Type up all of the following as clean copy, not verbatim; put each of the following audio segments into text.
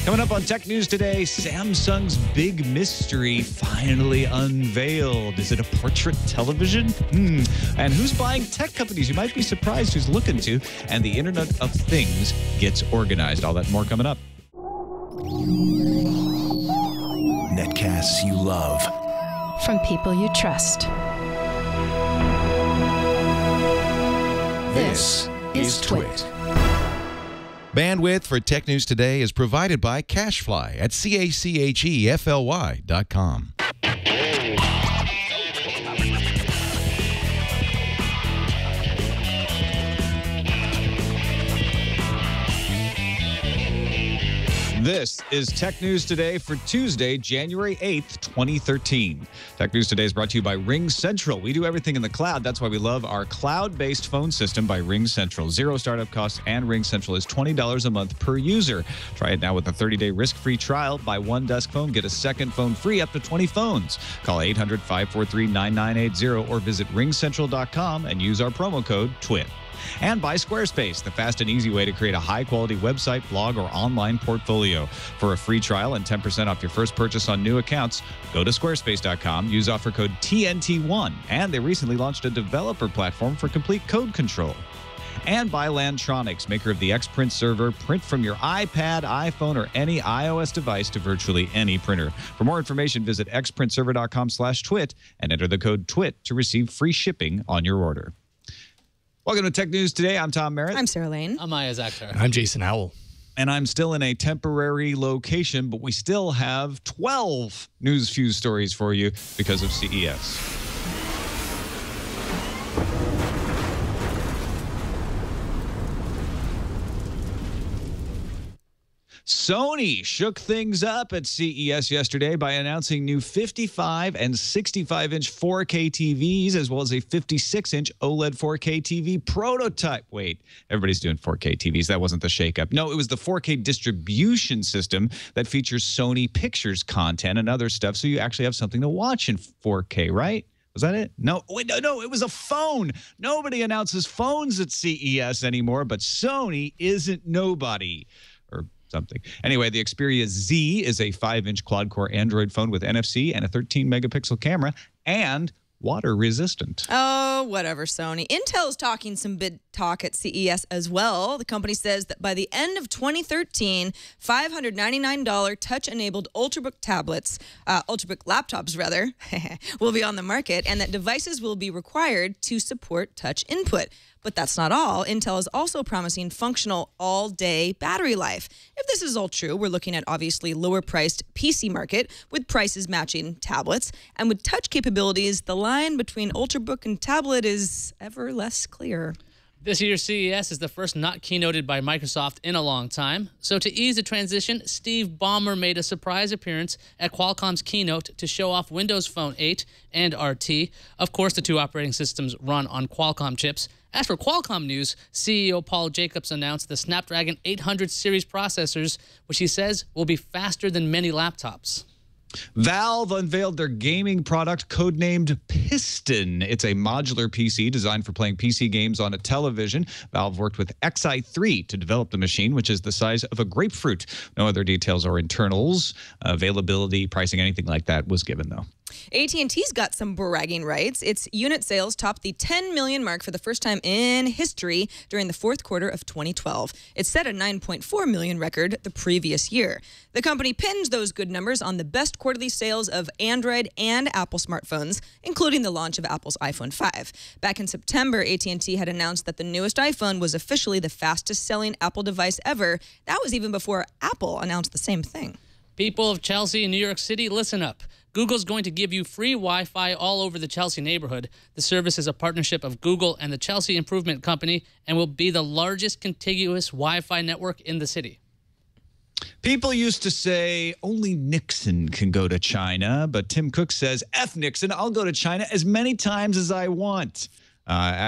Coming up on Tech News today, Samsung's big mystery finally unveiled. Is it a portrait television? And who's buying tech companies? You might be surprised who's looking to. And the Internet of Things gets organized. All that and more coming up. Netcasts you love. From people you trust. This is Twit. Bandwidth for Tech News Today is provided by CashFly at CACHEFLY.com. This is Tech News Today for Tuesday, January 8th, 2013. Tech News Today is brought to you by Ring Central. We do everything in the cloud. That's why we love our cloud-based phone system by Ring Central. Zero startup costs, and Ring Central is $20 a month per user. Try it now with a 30-day risk-free trial. Buy one desk phone, get a second phone free up to 20 phones. Call 800-543-9980 or visit ringcentral.com and use our promo code TWIT. And by Squarespace, the fast and easy way to create a high-quality website, blog, or online portfolio. For a free trial and 10% off your first purchase on new accounts, go to squarespace.com, use offer code TNT1, and they recently launched a developer platform for complete code control. And by Lantronix, maker of the Xprint server. Print from your iPad, iPhone, or any iOS device to virtually any printer. For more information, visit xprintserver.com/twit and enter the code TWIT to receive free shipping on your order. Welcome to Tech News Today. I'm Tom Merritt. I'm Sarah Lane. I'm Maya Zakhtar. I'm Jason Howell. And I'm still in a temporary location, but we still have 12 news fuse stories for you because of CES. Sony shook things up at CES yesterday by announcing new 55 and 65-inch 4K TVs, as well as a 56-inch OLED 4K TV prototype. Wait, everybody's doing 4K TVs. That wasn't the shakeup. No, it was the 4K distribution system that features Sony Pictures content and other stuff, so you actually have something to watch in 4K, right? Was that it? No, wait, no, it was a phone. Nobody announces phones at CES anymore, but Sony isn't nobody. Or something. Anyway, the Xperia Z is a 5-inch quad-core Android phone with NFC and a 13-megapixel camera and water-resistant. Oh, whatever, Sony. Intel's talking some big talk at CES as well. The company says that by the end of 2013, $599 touch-enabled Ultrabook tablets, Ultrabook laptops rather, will be on the market, and that devices will be required to support touch input. But that's not all. Intel is also promising functional all-day battery life. If this is all true, we're looking at obviously lower-priced PC market with prices matching tablets. And with touch capabilities, the line between Ultrabook and tablet is ever less clear. This year's CES is the first not keynoted by Microsoft in a long time. So to ease the transition, Steve Ballmer made a surprise appearance at Qualcomm's keynote to show off Windows Phone 8 and RT. Of course, the two operating systems run on Qualcomm chips. As for Qualcomm news, CEO Paul Jacobs announced the Snapdragon 800 series processors, which he says will be faster than many laptops. Valve unveiled their gaming product codenamed Piston. It's a modular PC designed for playing PC games on a television. Valve worked with Xi3 to develop the machine, which is the size of a grapefruit. No other details or internals, availability, pricing, anything like that was given, though. AT&T's got some bragging rights. Its unit sales topped the 10 million mark for the first time in history during the fourth quarter of 2012. It set a 9.4 million record the previous year. The company pins those good numbers on the best quarterly sales of Android and Apple smartphones, including the launch of Apple's iPhone 5. Back in September, AT&T had announced that the newest iPhone was officially the fastest-selling Apple device ever. That was even before Apple announced the same thing. People of Chelsea and New York City, listen up. Google's going to give you free Wi-Fi all over the Chelsea neighborhood. The service is a partnership of Google and the Chelsea Improvement Company and will be the largest contiguous Wi-Fi network in the city. People used to say only Nixon can go to China, but Tim Cook says, F Nixon, I'll go to China as many times as I want.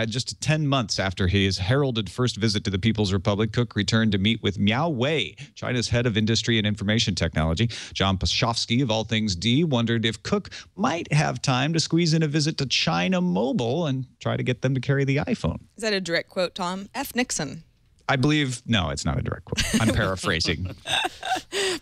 Just 10 months after his heralded first visit to the People's Republic, Cook returned to meet with Miao Wei, China's head of industry and information technology. John Pashovsky of All Things D wondered if Cook might have time to squeeze in a visit to China Mobile and try to get them to carry the iPhone. Is that a direct quote, Tom? F Nixon. I believe, no, it's not a direct quote. I'm paraphrasing.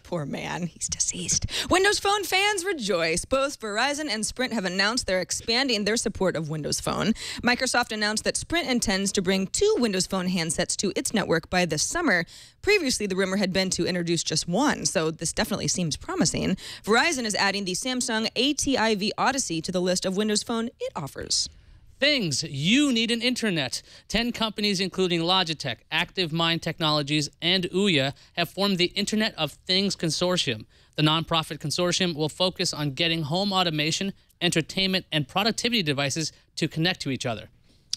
Poor man, he's deceased. Windows Phone fans rejoice. Both Verizon and Sprint have announced they're expanding their support of Windows Phone. Microsoft announced that Sprint intends to bring 2 Windows Phone handsets to its network by this summer. Previously, the rumor had been to introduce just one, so this definitely seems promising. Verizon is adding the Samsung ATIV Odyssey to the list of Windows Phone it offers. Things you need an internet. 10 companies, including Logitech, Active Mind Technologies, and Ouya, have formed the Internet of Things Consortium. The nonprofit consortium will focus on getting home automation, entertainment, and productivity devices to connect to each other.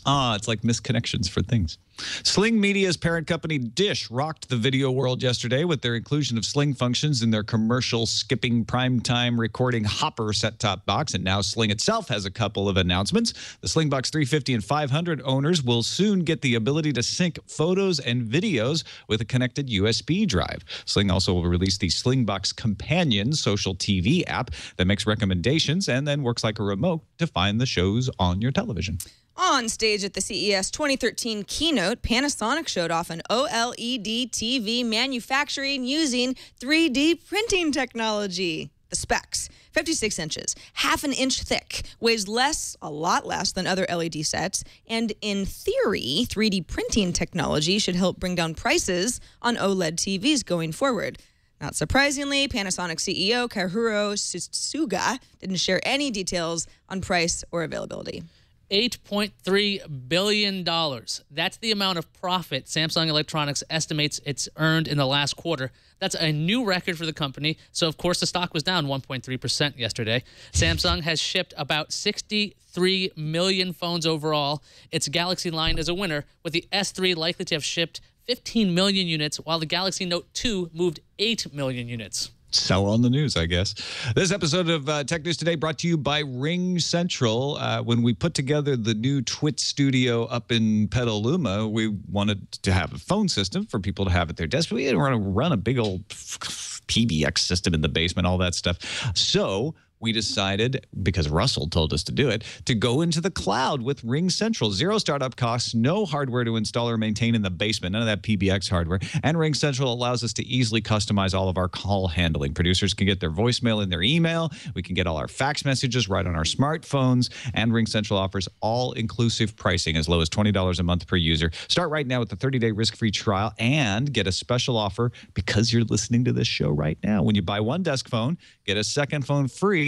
It's like misconnections for things. Sling Media's parent company Dish rocked the video world yesterday with their inclusion of Sling functions in their commercial skipping primetime recording Hopper set-top box. And now Sling itself has a couple of announcements. The Slingbox 350 and 500 owners will soon get the ability to sync photos and videos with a connected USB drive. Sling also will release the Slingbox Companion social TV app that makes recommendations and then works like a remote to find the shows on your television. On stage at the CES 2013 keynote, Panasonic showed off an OLED TV manufacturing using 3D printing technology. The specs: 56 inches, half an inch thick, weighs less, a lot less than other LED sets, and in theory, 3D printing technology should help bring down prices on OLED TVs going forward. Not surprisingly, Panasonic CEO Kaohiro Tsuga didn't share any details on price or availability. $8.3 billion. That's the amount of profit Samsung Electronics estimates it's earned in the last quarter. That's a new record for the company. So, of course, the stock was down 1.3% yesterday. Samsung has shipped about 63 million phones overall. Its Galaxy line is a winner, with the S3 likely to have shipped 15 million units, while the Galaxy Note 2 moved 8 million units. Sell on the news, I guess. This episode of Tech News Today brought to you by Ring Central. When we put together the new Twit studio up in Petaluma, we wanted to have a phone system for people to have at their desk. But we didn't want to run a big old PBX system in the basement, all that stuff. So we decided, because Russell told us to do it, to go into the cloud with Ring Central. Zero startup costs, no hardware to install or maintain in the basement, none of that PBX hardware. And Ring Central allows us to easily customize all of our call handling. Producers can get their voicemail in their email. We can get all our fax messages right on our smartphones. And Ring Central offers all-inclusive pricing as low as $20 a month per user. Start right now with the 30-day risk-free trial and get a special offer because you're listening to this show right now. When you buy one desk phone, get a second phone free.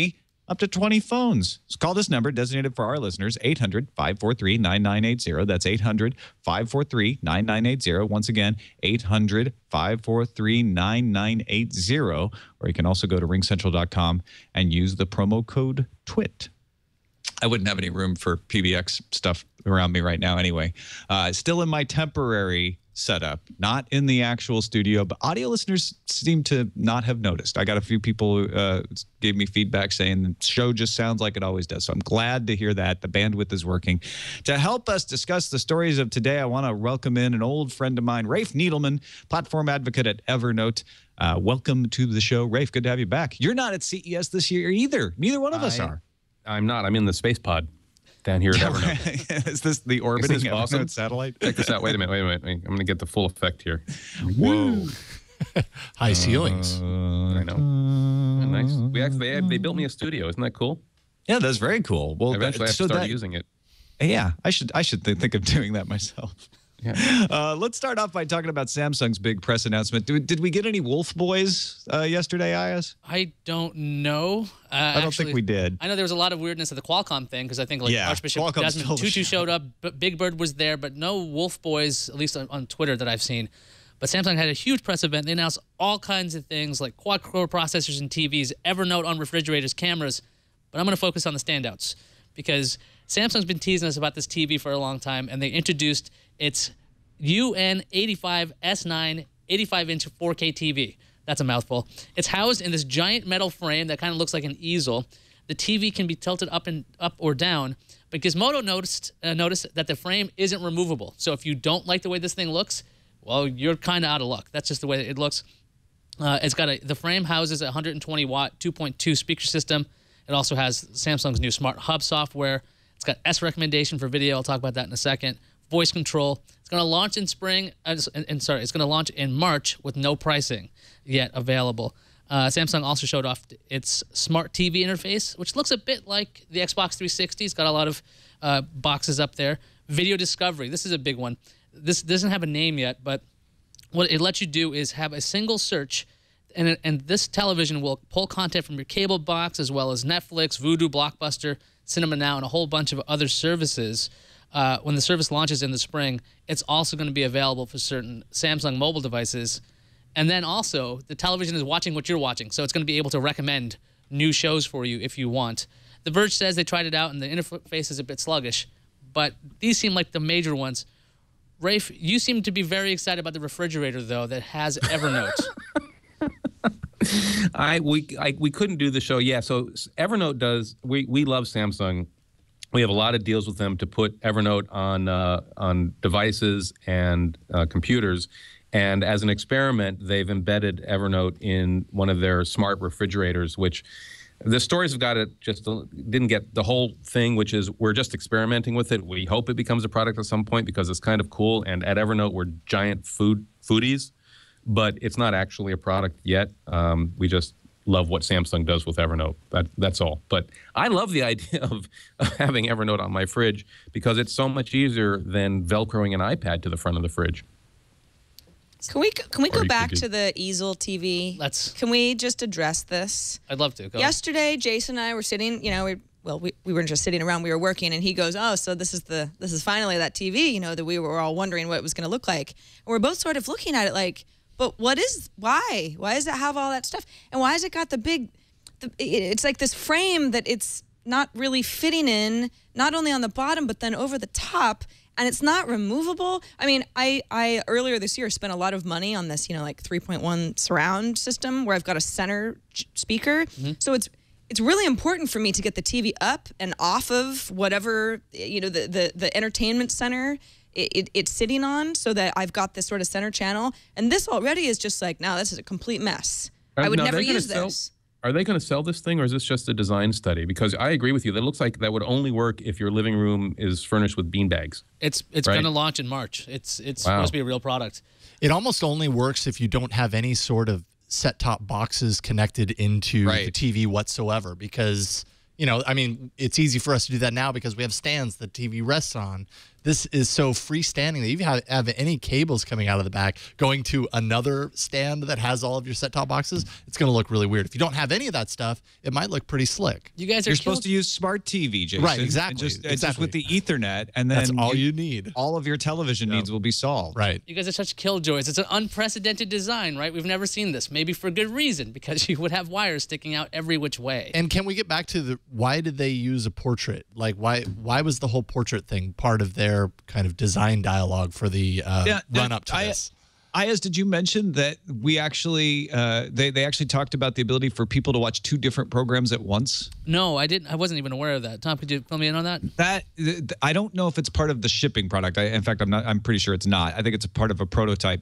Up to 20 phones. So call this number designated for our listeners, 800-543-9980. That's 800-543-9980. Once again, 800-543-9980. Or you can also go to ringcentral.com and use the promo code TWIT. I wouldn't have any room for PBX stuff around me right now anyway. Still in my temporary setup, not in the actual studio, but audio listeners seem to not have noticed. I got a few people who gave me feedback saying the show just sounds like it always does. So I'm glad to hear that. The bandwidth is working. To help us discuss the stories of today, I want to welcome in an old friend of mine, Rafe Needleman, platform advocate at Evernote. Welcome to the show, Rafe. Good to have you back. You're not at CES this year either. Neither one of us are. I'm not. I'm in the space pod down here at Evernote. Is this the orbiting Evernote satellite? Check this out. Wait a minute. I'm going to get the full effect here. Whoa. High ceilings. I know. Nice. They built me a studio. Isn't that cool? Yeah, that's very cool. Well, eventually I have to start using it. Yeah, I should think of doing that myself. Yeah. Let's start off by talking about Samsung's big press announcement. Did we get any Wolf Boys yesterday, Ayaz? I don't know. I don't think we did. I know there was a lot of weirdness at the Qualcomm thing because I think Archbishop Qualcomm Desmond Tutu showed up, but Big Bird was there, but no Wolf Boys, at least on Twitter that I've seen. But Samsung had a huge press event. They announced all kinds of things like quad-core processors in TVs, Evernote on refrigerators, cameras. But I'm going to focus on the standouts because Samsung's been teasing us about this TV for a long time, and they introduced its UN85 S9 85-inch 4K TV. That's a mouthful. It's housed in this giant metal frame that kind of looks like an easel. The TV can be tilted up or down, but Gizmodo noticed that the frame isn't removable. So if you don't like the way this thing looks, well, you're kind of out of luck. That's just the way it looks. The frame houses a 120-watt 2.2 speaker system. It also has Samsung's new Smart Hub software. It's got S recommendation for video. I'll talk about that in a second. voice control. It's going to launch in spring. It's going to launch in March with no pricing yet available. Samsung also showed off its smart TV interface, which looks a bit like the Xbox 360. It's got a lot of boxes up there. Video discovery. This is a big one. This doesn't have a name yet, but what it lets you do is have a single search, and this television will pull content from your cable box as well as Netflix, Vudu, Blockbuster, Cinema Now, and a whole bunch of other services. When the service launches in the spring, it's also going to be available for certain Samsung mobile devices. And then also, the television is watching what you're watching, so it's going to be able to recommend new shows for you if you want. The Verge says they tried it out, and the interface is a bit sluggish, but these seem like the major ones. Rafe, you seem to be very excited about the refrigerator, though, that has Evernote. We couldn't do the show. Yeah, so Evernote does. We love Samsung. We have a lot of deals with them to put Evernote on devices and computers. And as an experiment, they've embedded Evernote in one of their smart refrigerators, which the stories have got it, just didn't get the whole thing, which is we're just experimenting with it. We hope it becomes a product at some point because it's kind of cool. And at Evernote, we're giant foodies, but it's not actually a product yet. We just love what Samsung does with Evernote. That's all. But I love the idea of having Evernote on my fridge because it's so much easier than Velcroing an iPad to the front of the fridge. Can we go back to the easel TV? Can we just address this? I'd love to. Go. Yesterday, Jason and I were sitting. We weren't just sitting around. We were working, and he goes, "Oh, so this is finally that TV, that we were all wondering what it was going to look like." And we're both sort of looking at it like, "But why does it have all that stuff? And why has it got it's like this frame that it's not really fitting in, not only on the bottom but then over the top." And it's not removable. I mean, I earlier this year spent a lot of money on this, like 3.1 surround system where I've got a center speaker. Mm-hmm. So it's really important for me to get the TV up and off of whatever, the entertainment center it's sitting on, so that I've got this sort of center channel. And this already is just like, no, this is a complete mess. I would never use this. Are they going to sell this thing, or is this just a design study? Because I agree with you. That looks like that would only work if your living room is furnished with beanbags. It's going to launch in March. It's supposed to be a real product. It almost only works if you don't have any sort of set-top boxes connected into the TV whatsoever. Because, it's easy for us to do that now because we have stands the TV rests on. This is so freestanding that you have any cables coming out of the back going to another stand that has all of your set-top boxes, it's going to look really weird. If you don't have any of that stuff, it might look pretty slick. You're supposed to use smart TV, Jason. Right, exactly. Just with the Ethernet, and then that's all you need. All of your television needs will be solved. Right. You guys are such killjoys. It's an unprecedented design, right? We've never seen this. Maybe for good reason, because you would have wires sticking out every which way. And can we get back to why did they use a portrait? Like, why was the whole portrait thing part of their kind of design dialogue for the run up to this? Ayaz, did you mention that we actually they actually talked about the ability for people to watch two different programs at once? No, I didn't. I wasn't even aware of that. Tom, could you fill me in on that? I don't know if it's part of the shipping product. In fact, I'm pretty sure it's not. I think it's a part of a prototype.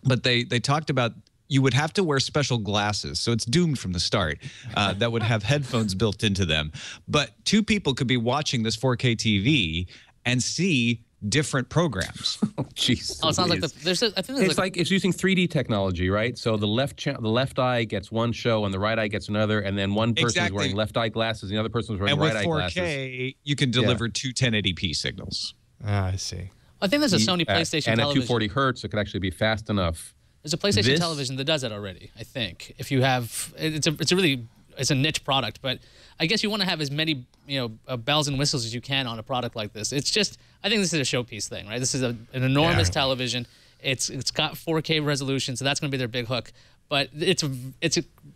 But they talked about you would have to wear special glasses, so it's doomed from the start, that would have headphones built into them. But two people could be watching this 4K TV and see different programs. Oh, jeez. Oh, it sounds like it's using 3D technology, right? So the left eye gets one show and the right eye gets another, and then one person is wearing left eye glasses, and the other person is wearing right eye glasses. And with 4K, you can deliver two 1080p signals. I see. I think there's a Sony PlayStation and television. at 240 hertz, it could actually be fast enough. There's a PlayStation television that does that already, I think. If you have, it's a niche product, but I guess you want to have as many bells and whistles as you can on a product like this. It's just, I think this is a showpiece thing, right? This is an enormous television. It's got 4K resolution, so that's going to be their big hook. But it's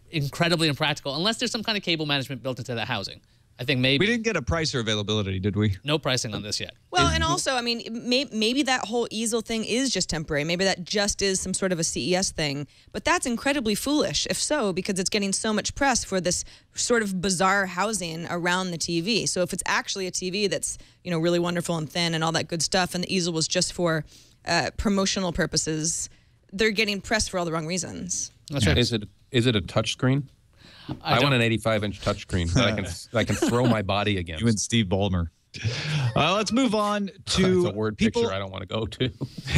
incredibly impractical unless there's some kind of cable management built into the housing. I think maybe. We didn't get a price or availability, did we? No pricing on this yet. Well, and also, I mean, maybe that whole easel thing is just temporary. Maybe that just is some sort of a CES thing. But that's incredibly foolish, if so, because it's getting so much press for this sort of bizarre housing around the TV. So if it's actually a TV that's, really wonderful and thin and all that good stuff, and the easel was just for promotional purposes, they're getting press for all the wrong reasons. That's right. Is it a touchscreen? I want an 85-inch touchscreen that I can throw my body against. You and Steve Ballmer. Let's move on to it's a word picture I don't want to go to.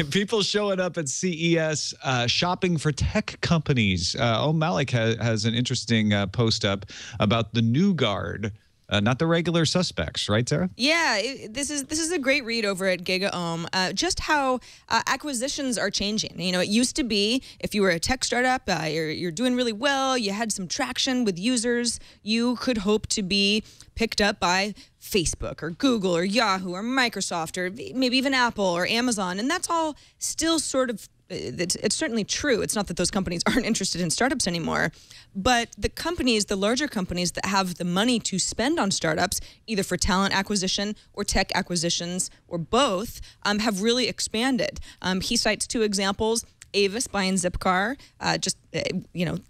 People showing up at CES shopping for tech companies. Malik has an interesting post up about the new guard. Not the regular suspects, right, Sarah? Yeah, this is a great read over at GigaOM. Just how acquisitions are changing. You know, it used to be if you were a tech startup, you're doing really well, you had some traction with users, you could hope to be picked up by Facebook or Google or Yahoo or Microsoft or maybe even Apple or Amazon, and that's all still sort of. It's certainly true. It's not that those companies aren't interested in startups anymore, but the companies, the larger companies that have the money to spend on startups, either for talent acquisition or tech acquisitions or both, have really expanded. He cites two examples. Avis buying Zipcar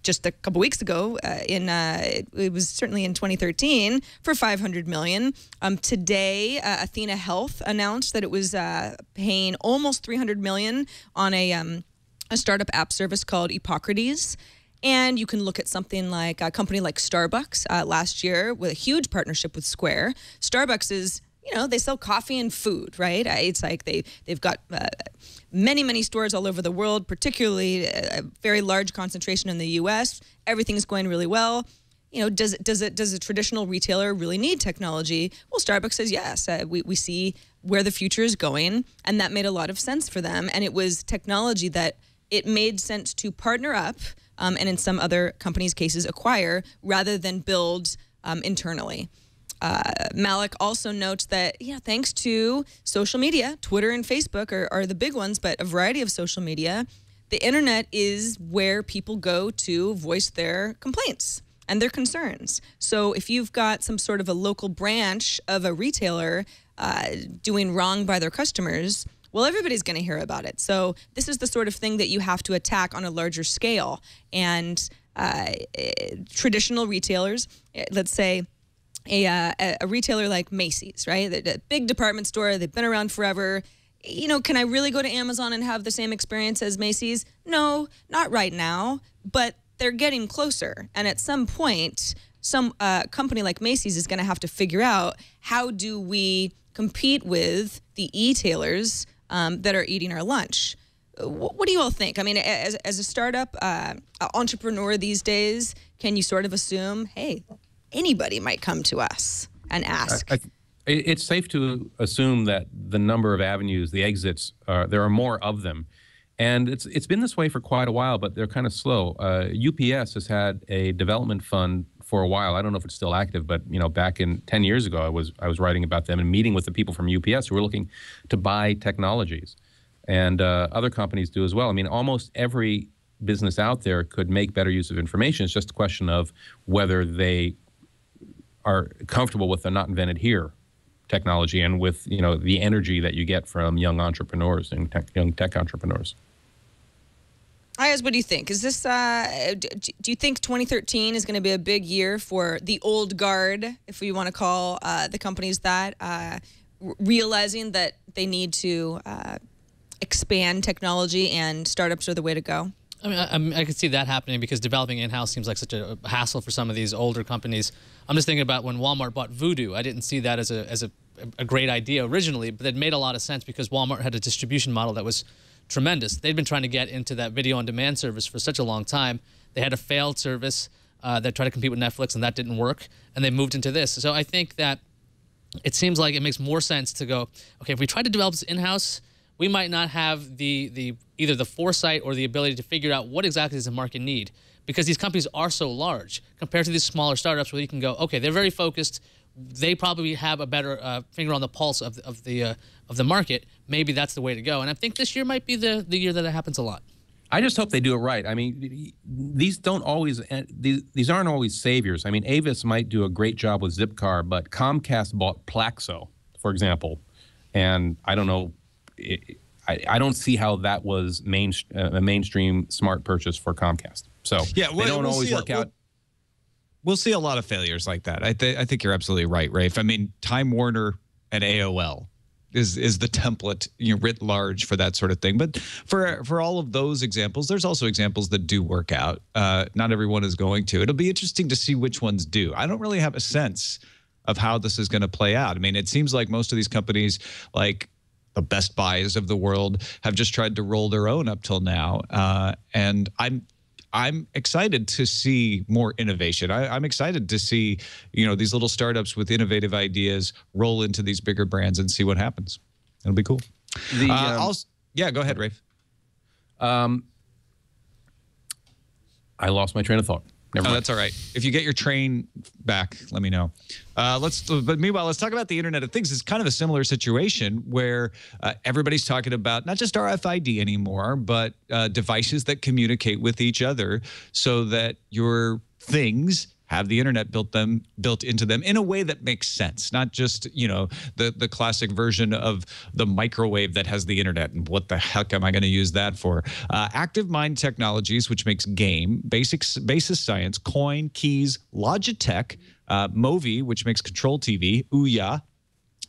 just a couple weeks ago. It was certainly in 2013 for $500 million. Today, Athena Health announced that it was paying almost $300 million on a startup app service called Hippocrates. And you can look at something like a company like Starbucks last year with a huge partnership with Square. Starbucks is, they sell coffee and food, right? It's like they've got many stores all over the world, particularly a very large concentration in the U.S. Everything's going really well. Does a traditional retailer really need technology? Well, Starbucks says yes. We see where the future is going, and that made a lot of sense for them. And it was technology that it made sense to partner up, and in some other companies' cases, acquire rather than build internally. Malik also notes that, thanks to social media, Twitter and Facebook are the big ones, but a variety of social media, the internet is where people go to voice their complaints and their concerns. So if you've got some sort of a local branch of a retailer doing wrong by their customers, well, everybody's going to hear about it. So this is the sort of thing that you have to attack on a larger scale. And traditional retailers, let's say, a retailer like Macy's, right? A big department store, they've been around forever. Can I really go to Amazon and have the same experience as Macy's? No, not right now, but they're getting closer. And at some point, some company like Macy's is going to have to figure out, how do we compete with the e-tailers that are eating our lunch? What do you all think? I mean, as a startup entrepreneur these days, can you sort of assume, hey, anybody might come to us and ask? It's safe to assume that the number of avenues, the exits, there are more of them. And it's been this way for quite a while, but they're kind of slow. UPS has had a development fund for a while. I don't know if it's still active, but back in 10 years ago, I was writing about them and meeting with the people from UPS who were looking to buy technologies. And other companies do as well. I mean, almost every business out there could make better use of information. It's just a question of whether they are comfortable with the not invented here technology and with the energy that you get from young entrepreneurs and young tech entrepreneurs. Ayaz, what do you think? Is this? Do you think 2013 is going to be a big year for the old guard, if we want to call the companies that, realizing that they need to expand technology and startups are the way to go? I mean, I could see that happening because developing in-house seems like such a hassle for some of these older companies. I'm just thinking about when Walmart bought Voodoo. I didn't see that as a great idea originally, but it made a lot of sense because Walmart had a distribution model that was tremendous. They'd been trying to get into that video-on-demand service for such a long time. They had a failed service that tried to compete with Netflix, and that didn't work, and they moved into this. So I think that it seems like it makes more sense to go, okay, if we try to develop this in-house, we might not have either the foresight or the ability to figure out what exactly does the market need, because these companies are so large compared to these smaller startups where you can go, okay, they're very focused. They probably have a better finger on the pulse of the market. Maybe that's the way to go. And I think this year might be the year that it happens a lot. I just hope they do it right. I mean, these aren't always saviors. I mean, Avis might do a great job with Zipcar, but Comcast bought Plaxo, for example, and I don't know. I don't see how that was a mainstream smart purchase for Comcast. So yeah, they don't always work out. We'll see a lot of failures like that. I think you're absolutely right, Rafe. I mean, Time Warner and AOL is the template writ large for that sort of thing. But for all of those examples, there's also examples that do work out. Not everyone is going to. It'll be interesting to see which ones do. I don't really have a sense of how this is going to play out. I mean, it seems like most of these companies, like the Best Buys of the world, have just tried to roll their own up till now. And I'm excited to see more innovation. I'm excited to see, these little startups with innovative ideas roll into these bigger brands and see what happens. It'll be cool. Yeah, go ahead, Rafe. I lost my train of thought. Never mind. That's all right. If you get your train back, let me know. But meanwhile, let's talk about the Internet of Things. It's kind of a similar situation where everybody's talking about not just RFID anymore, but devices that communicate with each other so that your things have the internet built into them in a way that makes sense, not just the classic version of the microwave that has the internet and what the heck am I going to use that for? Active Mind Technologies, which makes game, Basis Science, Coin, Keys, Logitech, Movi, which makes Control TV, Ouya,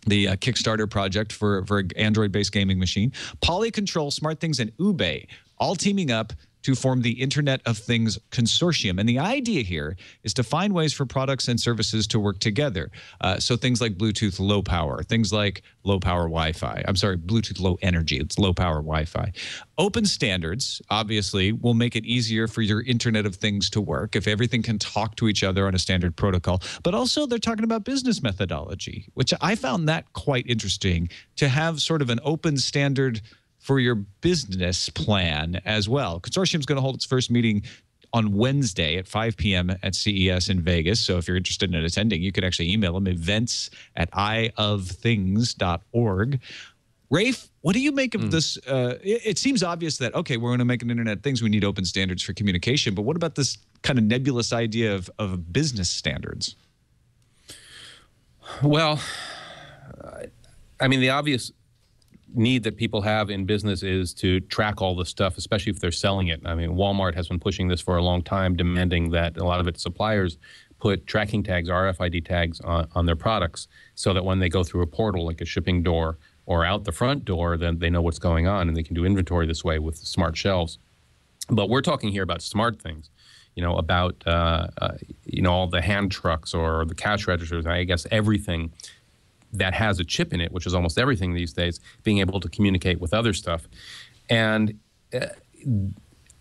the Kickstarter project for an Android-based gaming machine, Polycontrol, SmartThings, and Ube, all teaming up to form the Internet of Things Consortium. And the idea here is to find ways for products and services to work together. So things like Bluetooth low power, things like low power Wi-Fi. I'm sorry, Bluetooth low energy. It's low power Wi-Fi. Open standards, obviously, will make it easier for your Internet of Things to work if everything can talk to each other on a standard protocol. But also they're talking about business methodology, which I found that quite interesting, to have sort of an open standard for your business plan as well. Consortium's going to hold its first meeting on Wednesday at 5 p.m. at CES in Vegas. So if you're interested in attending, you could actually email them, events@ioftthings.org. Rafe, what do you make of this? It seems obvious that, okay, we're going to make an Internet of Things. We need open standards for communication. But what about this kind of nebulous idea of business standards? Well, I mean, the obvious need that people have in business is to track all the stuff, especially if they're selling it. I mean, Walmart has been pushing this for a long time, demanding that a lot of its suppliers put tracking tags, RFID tags on their products so that when they go through a portal, like a shipping door or out the front door, then they know what's going on and they can do inventory this way with smart shelves. But we're talking here about smart things, about, all the hand trucks or the cash registers, I guess everything that has a chip in it, which is almost everything these days, being able to communicate with other stuff. And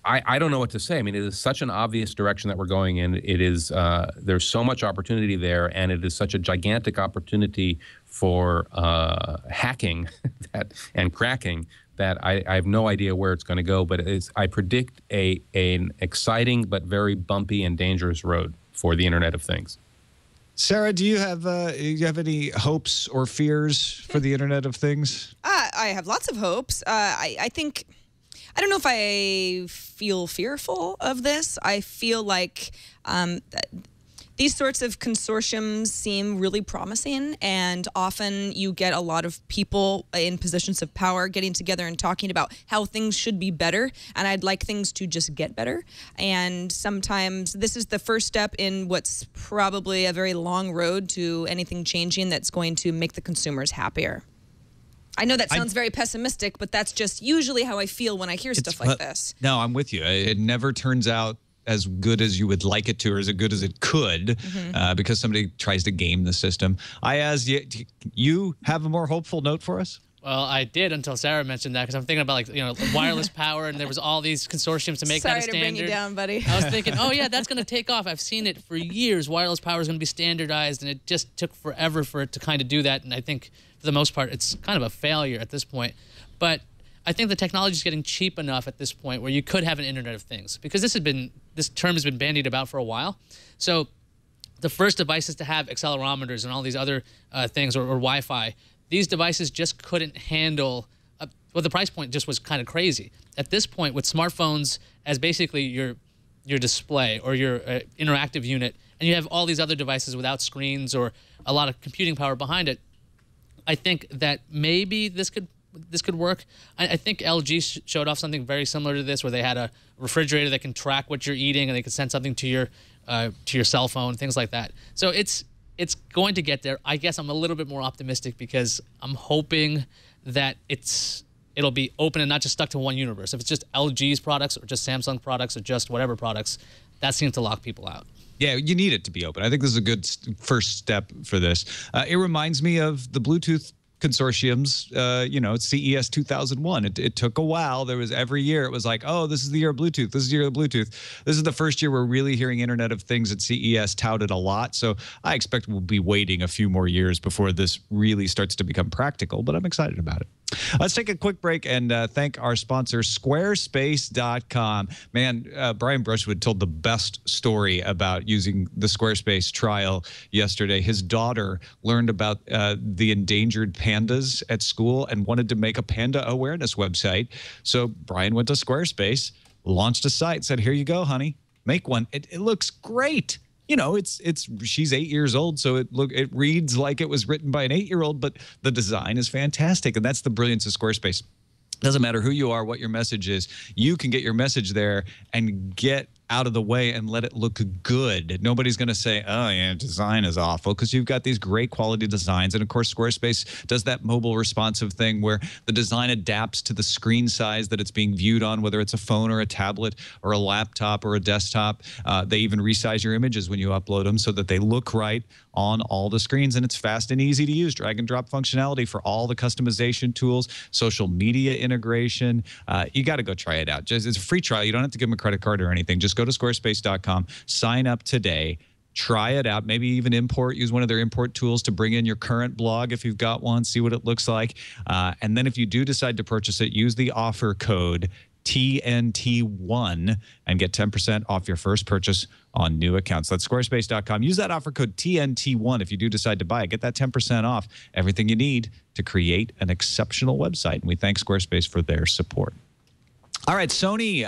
I don't know what to say. I mean, it is such an obvious direction that we're going in. It is, there's so much opportunity there, and it is such a gigantic opportunity for hacking and cracking that I have no idea where it's going to go. But I predict an exciting but very bumpy and dangerous road for the Internet of Things. Sarah, do you have any hopes or fears for the Internet of Things? I have lots of hopes. I think, I don't know if I feel fearful of this. I feel like these sorts of consortiums seem really promising, and often you get a lot of people in positions of power getting together and talking about how things should be better, and I'd like things to just get better. And sometimes this is the first step in what's probably a very long road to anything changing that's going to make the consumers happier. I know that sounds very pessimistic, but that's just usually how I feel when I hear stuff like this. No, I'm with you. It never turns out as good as you would like it to, or as good as it could, because somebody tries to game the system. You have a more hopeful note for us? Well, I did until Sarah mentioned that, because I'm thinking about wireless power, and there was all these consortiums to make that a standard. Sorry to bring you down, buddy. I was thinking, oh yeah, that's going to take off. I've seen it for years. Wireless power is going to be standardized, and it just took forever for it to kind of do that. And I think for the most part, it's kind of a failure at this point. But I think the technology is getting cheap enough at this point where you could have an Internet of Things, because this term has been bandied about for a while. So the first devices to have accelerometers and all these other things, or Wi-Fi, these devices just couldn't handle. The price point just was kind of crazy. At this point, with smartphones as basically your display or your interactive unit, and you have all these other devices without screens or a lot of computing power behind it, I think that maybe this could work. I think LG showed off something very similar to this, where they had a refrigerator that can track what you're eating, and they can send something to your cell phone, things like that. So it's going to get there. I guess I'm a little bit more optimistic, because I'm hoping that it'll be open and not just stuck to one universe. If it's just LG's products or just Samsung products or just whatever products, that seems to lock people out. Yeah, you need it to be open. I think this is a good first step for this. It reminds me of the Bluetooth consortiums, CES 2001. It took a while. There was every year it was like, oh, this is the year of Bluetooth. This is the year of Bluetooth. This is the first year we're really hearing Internet of Things at CES touted a lot. So I expect we'll be waiting a few more years before this really starts to become practical, but I'm excited about it. Let's take a quick break and thank our sponsor, Squarespace.com. Man, Brian Brushwood told the best story about using the Squarespace trial yesterday. His daughter learned about the endangered pandas at school and wanted to make a panda awareness website. So Brian went to Squarespace, launched a site, said, here you go, honey, make one. It looks great. You know, she's 8 years old, so it reads like it was written by an 8-year-old, but the design is fantastic, and that's the brilliance of Squarespace. Doesn't matter who you are, what your message is, you can get your message there and get out of the way and let it look good. Nobody's going to say, oh, yeah, design is awful, because you've got these great quality designs. And of course, Squarespace does that mobile responsive thing where the design adapts to the screen size that it's being viewed on, whether it's a phone or a tablet or a laptop or a desktop. They even resize your images when you upload them so that they look right on all the screens, and it's fast and easy to use. Drag and drop functionality for all the customization tools, social media integration. You got to go try it out. It's a free trial. You don't have to give them a credit card or anything. Just go to squarespace.com, sign up today, try it out, maybe even use one of their import tools to bring in your current blog if you've got one, see what it looks like. And then if you do decide to purchase it, use the offer code TNT1 and get 10% off your first purchase on new accounts. That's squarespace.com. Use that offer code TNT1 if you do decide to buy it. Get that 10% off everything you need to create an exceptional website. And we thank Squarespace for their support. All right, Sony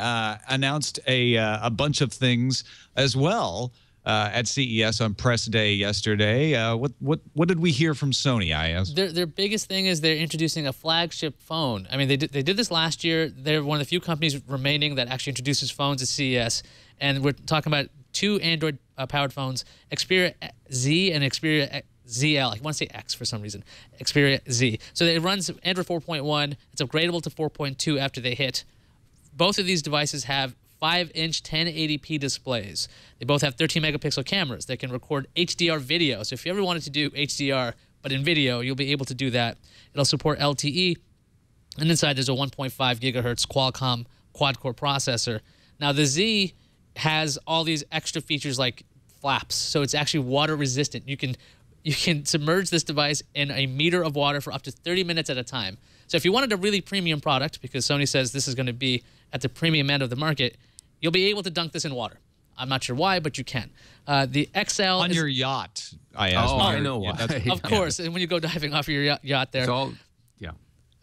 announced a bunch of things as well at CES on press day yesterday. What did we hear from Sony, Ayaz? Their biggest thing is they're introducing a flagship phone. I mean, they did this last year. They're one of the few companies remaining that actually introduces phones at CES, and we're talking about two Android-powered phones, Xperia Z and Xperia ZL. I want to say X for some reason. Xperia Z. So it runs Android 4.1. It's upgradable to 4.2 after they hit. Both of these devices have 5-inch 1080p displays. They both have 13-megapixel cameras that can record HDR video. So if you ever wanted to do HDR, but in video, you'll be able to do that. It'll support LTE. And inside, there's a 1.5 gigahertz Qualcomm quad-core processor. Now, the Z has all these extra features like flaps. So it's actually water-resistant. You can submerge this device in a meter of water for up to 30 minutes at a time. So if you wanted a really premium product, because Sony says this is going to be at the premium end of the market, you'll be able to dunk this in water. I'm not sure why, but you can. The XL on your yacht. I know why. Yeah, of course, and when you go diving off your yacht there. It's all, yeah.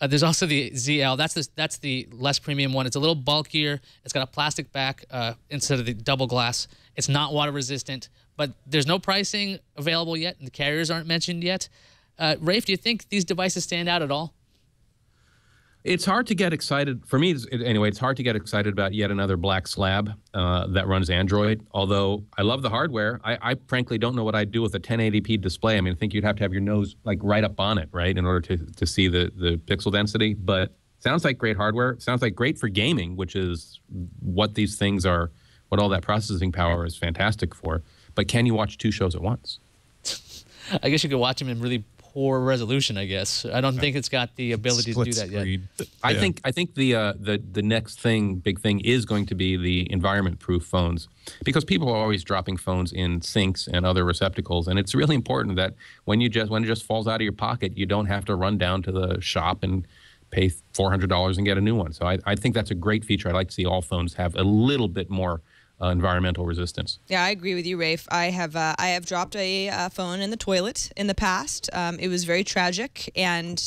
There's also the ZL. That's the less premium one. It's a little bulkier. It's got a plastic back instead of the double glass. It's not water resistant, but there's no pricing available yet, and the carriers aren't mentioned yet. Rafe, do you think these devices stand out at all? It's hard to get excited. For me, anyway, it's hard to get excited about yet another black slab that runs Android, although I love the hardware. I frankly don't know what I'd do with a 1080p display. I mean, I think you'd have to have your nose like right up on it, right, in order to see the pixel density. But sounds like great hardware. Sounds like great for gaming, which is what these things are, what all that processing power is fantastic for. But can you watch two shows at once? I guess you could watch them in really poor resolution, I guess. I don't think it's got the ability to do that yet. I think the next big thing is going to be the environment-proof phones, because people are always dropping phones in sinks and other receptacles, and it's really important that when it just falls out of your pocket, you don't have to run down to the shop and pay $400 and get a new one. So I think that's a great feature. I'd like to see all phones have a little bit more environmental resistance. Yeah, I agree with you, Rafe. I have dropped a phone in the toilet in the past. It was very tragic, and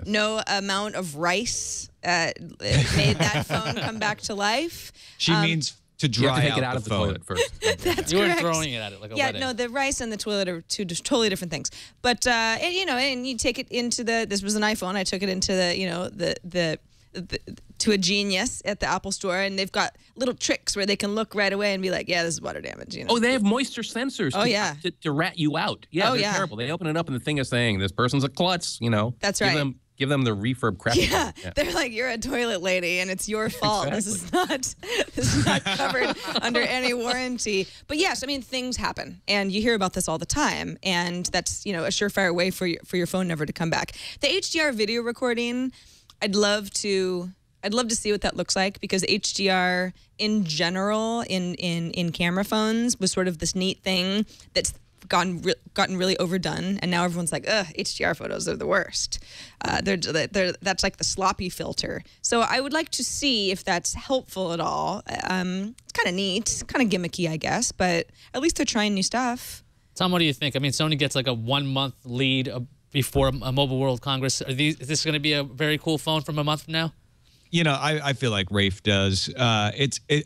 no amount of rice made that phone come back to life. She means to dry you have to take it out the of the phone. toilet first. That's you correct. weren't throwing it at it like a wedding. No, the rice and the toilet are two totally different things. But and you take it into this was an iPhone. I took it into the to a genius at the Apple store, and they've got little tricks where they can look right away and be like, yeah, this is water damage. Oh, they have moisture sensors to rat you out. Yeah, they're terrible. They open it up and the thing is saying, this person's a klutz, That's right. give them the refurb crap. Yeah, they're like, you're a toilet lady, and it's your fault. Exactly. This is not covered under any warranty. But yes, I mean, things happen, and you hear about this all the time, and that's, you know, a surefire way for your phone never to come back. The HDR video recording, I'd love to see what that looks like, because HDR in general in camera phones was sort of this neat thing that's gotten really overdone, and now everyone's like, ugh, HDR photos are the worst. That's like the sloppy filter. So I would like to see if that's helpful at all. It's kind of neat, kind of gimmicky, I guess, but at least they're trying new stuff. Tom, what do you think? I mean, Sony gets like a 1 month lead before a Mobile World Congress. Is this going to be a very cool phone from a month from now? You know, I feel like Rafe does.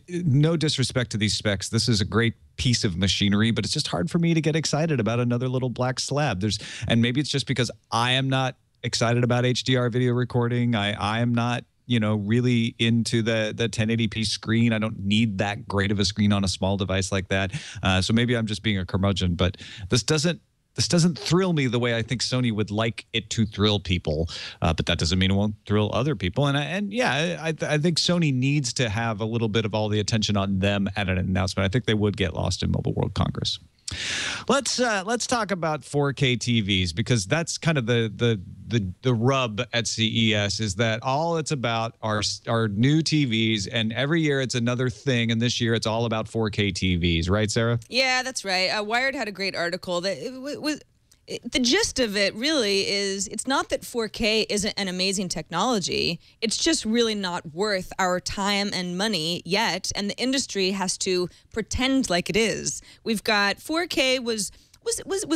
No disrespect to these specs. This is a great piece of machinery, but it's just hard for me to get excited about another little black slab. And maybe it's just because I am not excited about HDR video recording. I am not, you know, really into the 1080p screen. I don't need that great of a screen on a small device like that. So maybe I'm just being a curmudgeon, but this doesn't thrill me the way I think Sony would like it to thrill people, but that doesn't mean it won't thrill other people. And yeah, I think Sony needs to have a little bit of all the attention on them at an announcement. I think they would get lost in Mobile World Congress. Let's talk about 4K TVs, because that's kind of the rub at CES, is that all it's about are new TVs, and every year it's another thing, and this year it's all about 4K TVs, right, Sarah? Yeah, that's right. Wired had a great article that the gist of it really is, it's not that 4K isn't an amazing technology. It's just really not worth our time and money yet, and the industry has to pretend like it is. We've got 4K was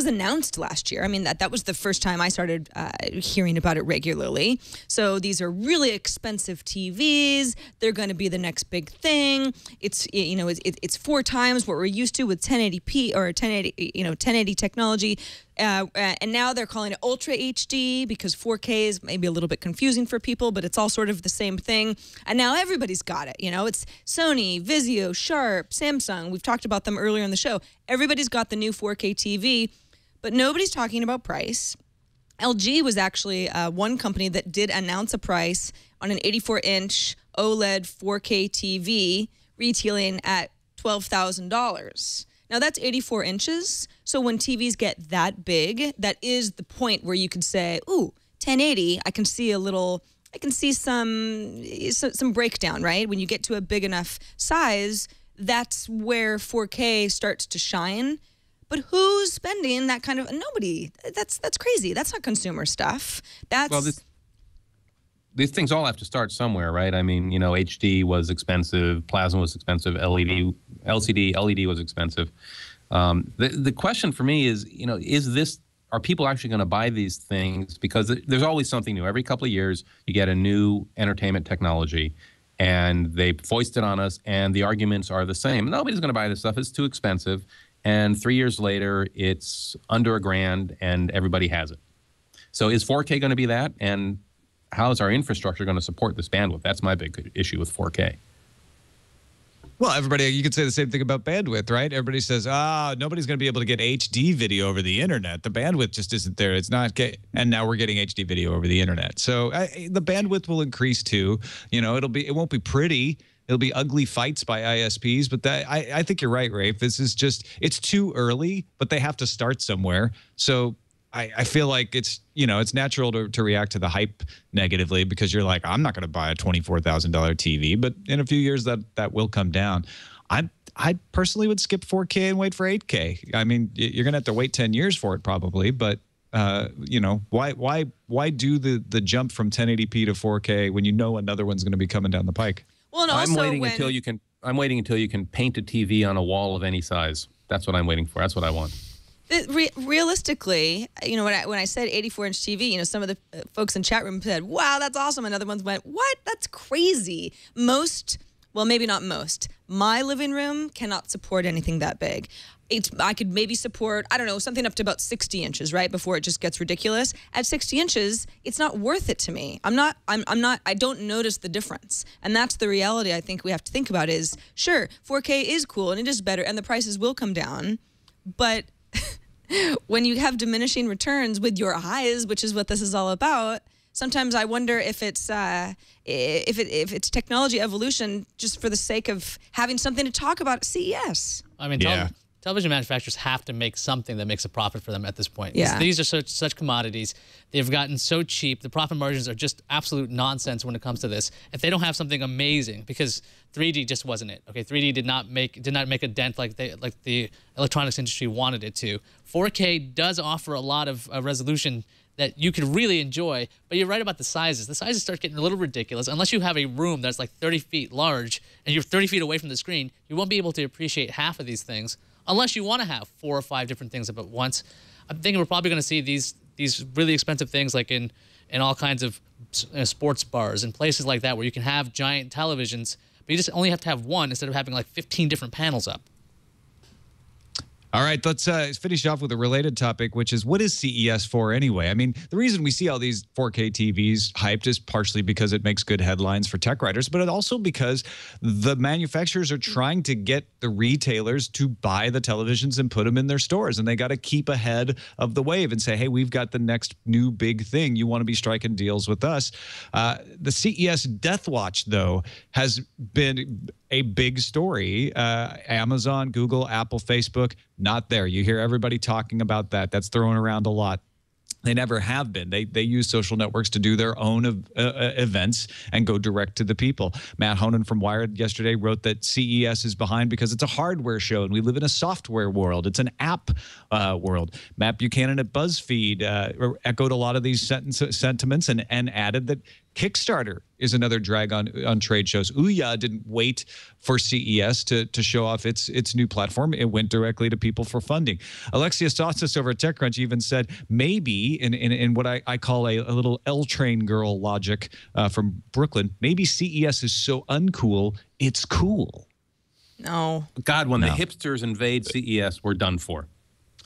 announced last year. I mean, that was the first time I started hearing about it regularly. So these are really expensive TVs. They're going to be the next big thing. It's, you know, it's 4 times what we're used to with 1080p or 1080 technology. And now they're calling it Ultra HD, because 4K is maybe a little bit confusing for people, but it's all sort of the same thing. And now everybody's got it. You know, it's Sony, Vizio, Sharp, Samsung. We've talked about them earlier in the show. Everybody's got the new 4K TV, but nobody's talking about price. LG was actually one company that did announce a price on an 84-inch OLED 4K TV, retailing at $12,000. Now, that's 84 inches, so when TVs get that big, that is the point where you could say, ooh, 1080, I can see some breakdown, right? When you get to a big enough size, that's where 4K starts to shine. But who's spending that kind of, nobody. That's crazy. That's not consumer stuff. These things all have to start somewhere, right? I mean, you know, HD was expensive, plasma was expensive, LCD, LED was expensive. The question for me is, you know, are people actually going to buy these things? Because there's always something new. Every couple of years, you get a new entertainment technology, and they foist it on us, and the arguments are the same. Nobody's going to buy this stuff. It's too expensive. And 3 years later, it's under $1,000, and everybody has it. So is 4K going to be that? And how is our infrastructure going to support this bandwidth? That's my big issue with 4K. Well, you could say the same thing about bandwidth, right? Everybody says, nobody's going to be able to get HD video over the internet. The bandwidth just isn't there. It's not and now we're getting HD video over the internet. So the bandwidth will increase too. You know, it won't be pretty. It'll be ugly fights by ISPs, but I think you're right, Rafe. This is it's too early, but they have to start somewhere. So I feel like it's natural to react to the hype negatively, because you're like, I'm not going to buy a $24,000 TV, but in a few years that will come down. I personally would skip 4K and wait for 8K. I mean, you're going to have to wait 10 years for it probably, but why do the jump from 1080p to 4K when you know another one's going to be coming down the pike? Well, and also I'm waiting until you can paint a TV on a wall of any size. That's what I'm waiting for. That's what I want. Realistically, you know, when I said 84-inch TV, you know, some of the folks in chat room said, wow, that's awesome. And other ones went, what? That's crazy. Maybe not most. My living room cannot support anything that big. I could maybe support, I don't know, something up to about 60 inches, right? Before it just gets ridiculous. At 60 inches, it's not worth it to me. I don't notice the difference. And that's the reality I think we have to think about is, sure, 4K is cool and it is better and the prices will come down, but when you have diminishing returns with your eyes, which is what this is all about, sometimes I wonder if it's technology evolution just for the sake of having something to talk about at CES. I mean, television manufacturers have to make something that makes a profit for them at this point. Yeah. These are such commodities. They've gotten so cheap. The profit margins are just absolute nonsense when it comes to this. If they don't have something amazing, because 3D just wasn't it. Okay, 3D did not make a dent like the electronics industry wanted it to. 4K does offer a lot of resolution that you could really enjoy, but you're right about the sizes. The sizes start getting a little ridiculous. Unless you have a room that's like 30 feet large and you're 30 feet away from the screen, you won't be able to appreciate half of these things unless you want to have 4 or 5 different things up at once. I'm thinking we're probably going to see these really expensive things like in all kinds of sports bars and places like that where you can have giant televisions, but you just only have to have one instead of having like 15 different panels up. All right, let's finish off with a related topic, which is what is CES for anyway? I mean, the reason we see all these 4K TVs hyped is partially because it makes good headlines for tech writers, but also because the manufacturers are trying to get the retailers to buy the televisions and put them in their stores, and they got to keep ahead of the wave and say, hey, we've got the next new big thing. You want to be striking deals with us. The CES Death Watch, though, has been a big story. Amazon, Google, Apple, Facebook, not there. You hear everybody talking about that. That's thrown around a lot. They never have been. They use social networks to do their own events and go direct to the people. Matt Honan from Wired yesterday wrote that CES is behind because it's a hardware show and we live in a software world. It's an app world. Matt Buchanan at BuzzFeed echoed a lot of these sentiments and added that Kickstarter is another drag on trade shows. Ouya didn't wait for CES to show off its new platform. It went directly to people for funding. Alexia Sostas over at TechCrunch even said maybe in what I call a little L-Train girl logic from Brooklyn, maybe CES is so uncool, it's cool. No. God, when the hipsters invade CES, we're done for.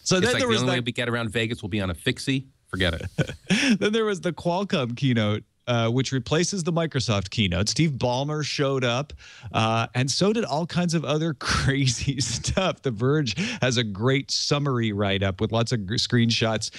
So it's then like there the was only way we get around Vegas will be on a fixie. Forget it. Then there was the Qualcomm keynote, which replaces the Microsoft keynote. Steve Ballmer showed up, and so did all kinds of other crazy stuff. The Verge has a great summary write-up with lots of screenshots,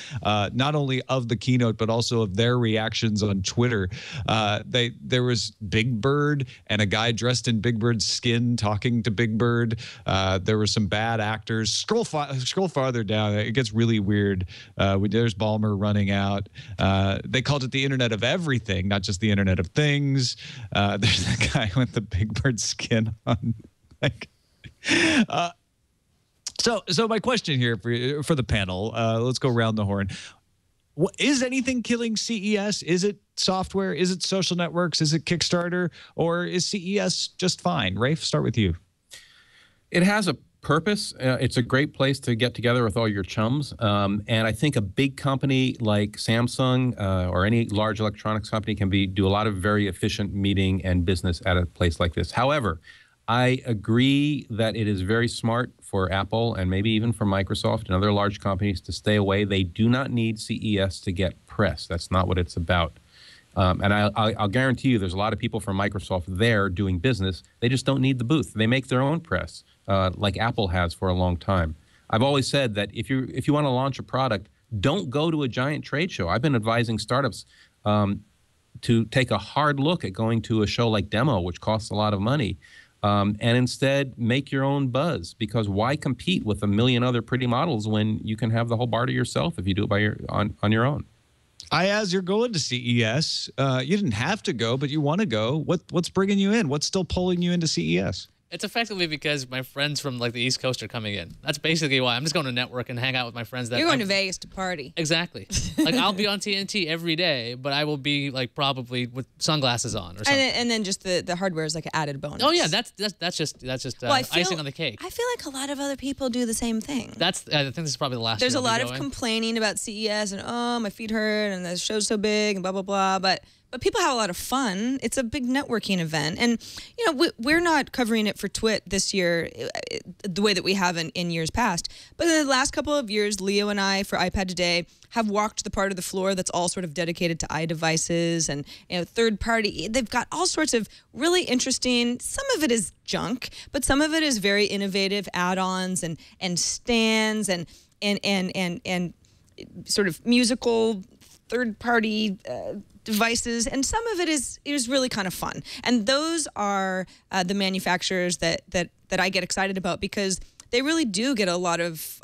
not only of the keynote, but also of their reactions on Twitter. There was Big Bird and a guy dressed in Big Bird's skin talking to Big Bird. There were some bad actors. Scroll farther down. It gets really weird. There's Ballmer running out. They called it the Internet of Everything, not just the Internet of Things. There's that guy with the Big Bird skin on. So my question here for the panel, let's go around the horn. Is anything killing CES? Is it software? Is it social networks? Is it Kickstarter? Or is CES just fine? Rafe, start with you. It has a purpose. It's a great place to get together with all your chums. And I think a big company like Samsung or any large electronics company can do a lot of very efficient meeting and business at a place like this. However, I agree that it is very smart for Apple and maybe even for Microsoft and other large companies to stay away. They do not need CES to get press. That's not what it's about. And I'll guarantee you there's a lot of people from Microsoft there doing business. They just don't need the booth. They make their own press, like Apple has for a long time. I've always said that if you want to launch a product, don't go to a giant trade show. I've been advising startups to take a hard look at going to a show like Demo, which costs a lot of money, and instead make your own buzz. Because why compete with a million other pretty models when you can have the whole bar to yourself if you do it on your own? As you're going to CES, you didn't have to go, but you want to go. What's bringing you in? What's still pulling you into CES? It's effectively because my friends from like the East Coast are coming in. That's basically why. I'm just going to network and hang out with my friends. You're going to Vegas to party. Exactly. Like I'll be on TNT every day, but I will be like probably with sunglasses on or something. And then just the hardware is like an added bonus. Oh yeah, that's just icing on the cake. I feel like a lot of other people do the same thing. I think this is probably the last. There's a lot of complaining about CES and my feet hurt and the show's so big and blah blah blah, but people have a lot of fun. It's a big networking event. And, you know, we're not covering it for Twit this year the way that we have in years past. But in the last couple of years, Leo and I, for iPad Today, have walked the part of the floor that's all sort of dedicated to iDevices and, you know, third party. They've got all sorts of really interesting, some of it is junk, but some of it is very innovative add-ons and stands and sort of musical third-party devices, and some of it is really kind of fun. And those are the manufacturers that I get excited about, because they really do get a lot of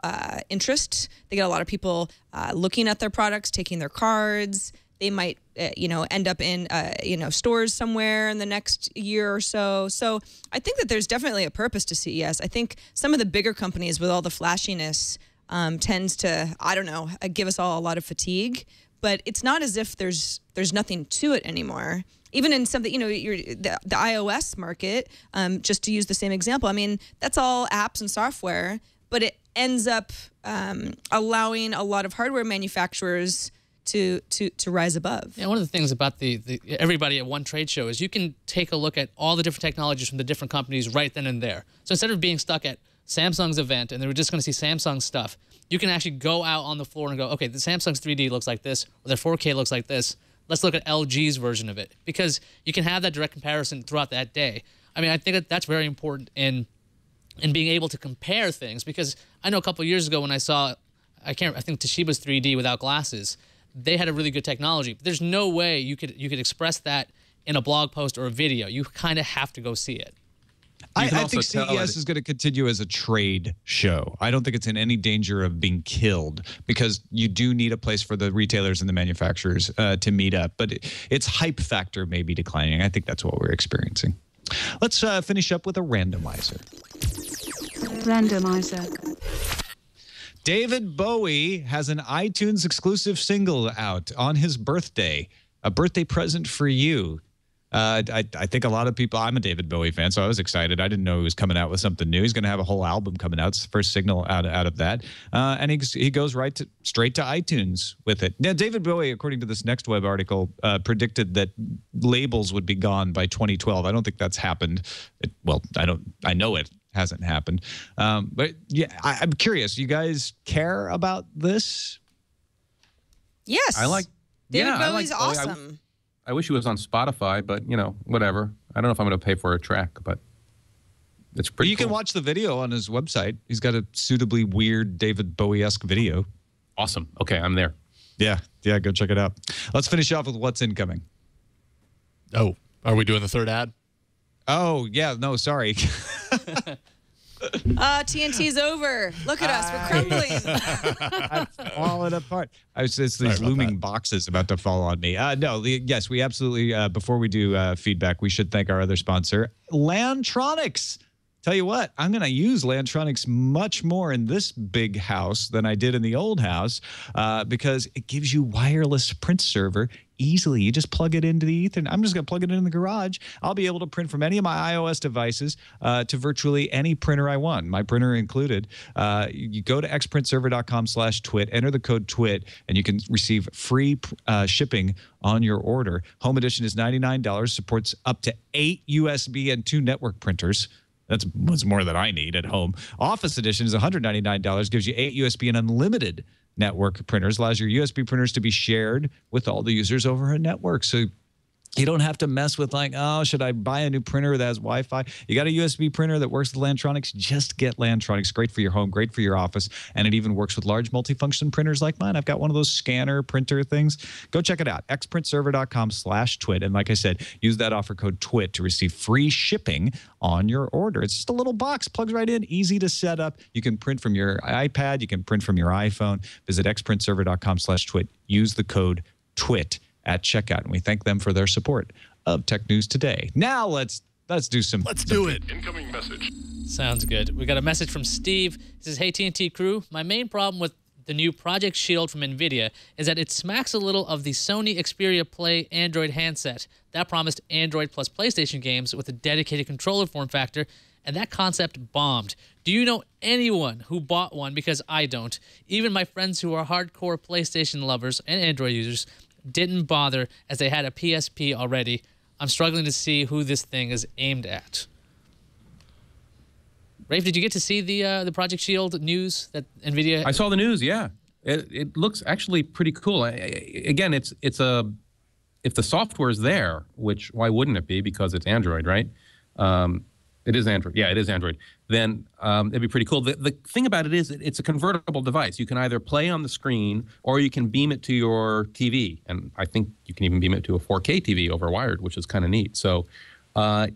interest. They get a lot of people looking at their products, taking their cards. They might, end up in, stores somewhere in the next year or so. So I think that there's definitely a purpose to CES. I think some of the bigger companies with all the flashiness tends to, give us all a lot of fatigue. But it's not as if there's nothing to it anymore. Even in something, the iOS market, just to use the same example, I mean, that's all apps and software, but it ends up allowing a lot of hardware manufacturers to rise above. Yeah, one of the things about the everybody at one trade show is you can take a look at all the different technologies from the different companies right then and there. So instead of being stuck at Samsung's event and they were just going to see Samsung stuff, you can actually go out on the floor and go, okay, the Samsung's 3D looks like this, or their 4K looks like this. Let's look at LG's version of it, because you can have that direct comparison throughout that day. I mean, I think that's very important in being able to compare things, because I know a couple of years ago when I saw, I think Toshiba's 3D without glasses, they had a really good technology. But there's no way you could express that in a blog post or a video. You kind of have to go see it. I think CES is going to continue as a trade show. I don't think it's in any danger of being killed, because you do need a place for the retailers and the manufacturers to meet up. But its hype factor may be declining. I think that's what we're experiencing. Let's finish up with a randomizer. Randomizer. David Bowie has an iTunes exclusive single out on his birthday, a birthday present for you. I think a lot of people, I'm a David Bowie fan, so I was excited. I didn't know he was coming out with something new. He's going to have a whole album coming out. It's the first signal out of that. And he goes straight to iTunes with it. Now, David Bowie, according to this Next Web article, predicted that labels would be gone by 2012. I don't think that's happened. I know it hasn't happened. But yeah, I'm curious. You guys care about this? Yes. David Bowie's awesome. I wish he was on Spotify, but, whatever. I don't know if I'm going to pay for a track, but it's pretty You can watch the video on his website. He's got a suitably weird David Bowie-esque video. Awesome. Okay, I'm there. Yeah, go check it out. Let's finish off with what's incoming. Oh, are we doing the third ad? Oh, yeah, no, sorry. TNT's over. Look at us. We're crumbling. I'm falling apart. It's these looming boxes about to fall on me. Yes, we absolutely, before we do feedback, we should thank our other sponsor, Lantronix. Tell you what, I'm going to use Lantronix much more in this big house than I did in the old house because it gives you wireless print server easily. You just plug it into the Ethernet. I'm just going to plug it in the garage. I'll be able to print from any of my iOS devices to virtually any printer I want, my printer included. You go to xprintserver.com/twit, enter the code TWIT, and you can receive free shipping on your order. Home edition is $99, supports up to 8 USB and 2 network printers. That's more than I need at home. Office edition is $199, gives you 8 USB and unlimited network printers, allows your USB printers to be shared with all the users over a network. So you don't have to mess with should I buy a new printer that has Wi-Fi? You got a USB printer that works with Lantronix? Just get Lantronix. Great for your home, great for your office, and it even works with large multifunction printers like mine. I've got one of those scanner printer things. Go check it out, xprintserver.com/twit. And like I said, use that offer code TWIT to receive free shipping on your order. It's just a little box, plugs right in, easy to set up. You can print from your iPad, you can print from your iPhone. Visit xprintserver.com/twit. Use the code TWIT at checkout, and we thank them for their support of Tech News Today. Now let's do some. Let's do it. Incoming message. Sounds good. We got a message from Steve. He says, "Hey TNT crew, my main problem with the new Project Shield from NVIDIA is that it smacks a little of the Sony Xperia Play Android handset that promised Android plus PlayStation games with a dedicated controller form factor, and that concept bombed. Do you know anyone who bought one? Because I don't. Even my friends who are hardcore PlayStation lovers and Android users didn't bother as they had a PSP already. I'm struggling to see who this thing is aimed at." Rafe, did you get to see the Project Shield news that NVIDIA? I saw the news. Yeah, it looks actually pretty cool. Again, it's if the software is there, which why wouldn't it be? Because it's Android, right? It is Android. Yeah, it is Android. Then it'd be pretty cool. The thing about it is it's a convertible device. You can either play on the screen or you can beam it to your TV. And I think you can even beam it to a 4K TV over wired, which is kind of neat. So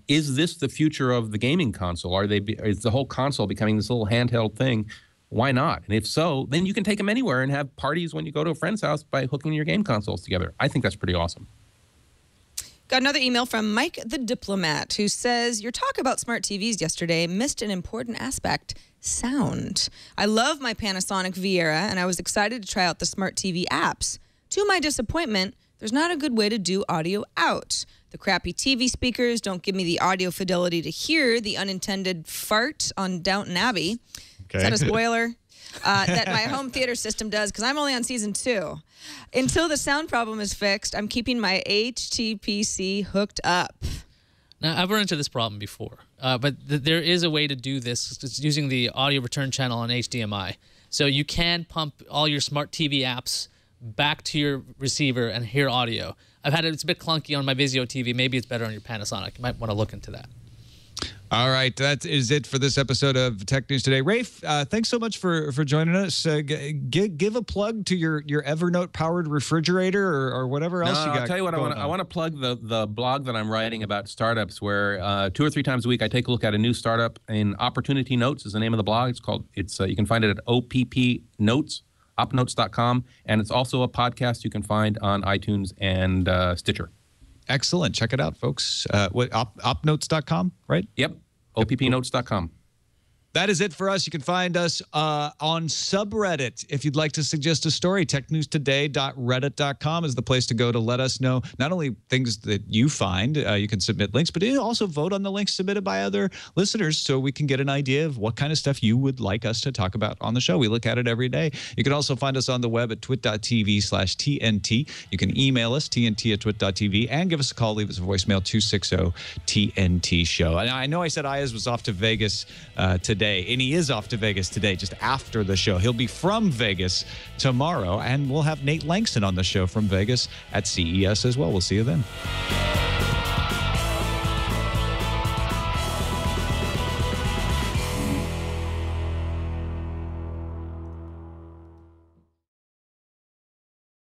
is this the future of the gaming console? Is the whole console becoming this little handheld thing? Why not? And if so, then you can take them anywhere and have parties when you go to a friend's house by hooking your game consoles together. I think that's pretty awesome. Got another email from Mike the Diplomat, who says, your talk about smart TVs yesterday missed an important aspect, sound. I love my Panasonic Viera, and I was excited to try out the smart TV apps. To my disappointment, there's not a good way to do audio out. The crappy TV speakers don't give me the audio fidelity to hear the unintended fart on Downton Abbey. Okay. Is that a spoiler? That my home theater system does, because I'm only on season 2. Until the sound problem is fixed, I'm keeping my HTPC hooked up. Now, I've run into this problem before, but there is a way to do this. It's using the audio return channel on HDMI. So you can pump all your smart TV apps back to your receiver and hear audio. It's a bit clunky on my Vizio TV. Maybe it's better on your Panasonic. You might want to look into that. All right, that is it for this episode of Tech News Today. Rafe, thanks so much for joining us. Give a plug to your Evernote-powered refrigerator or whatever else you got. I'll tell you what, I want to plug the blog that I'm writing about startups, where 2 or 3 times a week I take a look at a new startup. And Opportunity Notes is the name of the blog. You can find it at OPPNotes, opnotes.com, and it's also a podcast you can find on iTunes and Stitcher. Excellent. Check it out, folks. Opnotes.com, right? Yep. OPPnotes.com. That is it for us. You can find us on subreddit. If you'd like to suggest a story, technewstoday.reddit.com is the place to go to let us know not only things that you find, you can submit links, but also vote on the links submitted by other listeners so we can get an idea of what kind of stuff you would like us to talk about on the show. We look at it every day. You can also find us on the web at twit.tv/TNT. You can email us, tnt@twit.tv, and give us a call. Leave us a voicemail, 260-TNT-SHOW. And I know I said Ayaz was off to Vegas today. And he is off to Vegas today, just after the show. He'll be from Vegas tomorrow, and we'll have Nate Langston on the show from Vegas at CES as well. We'll see you then.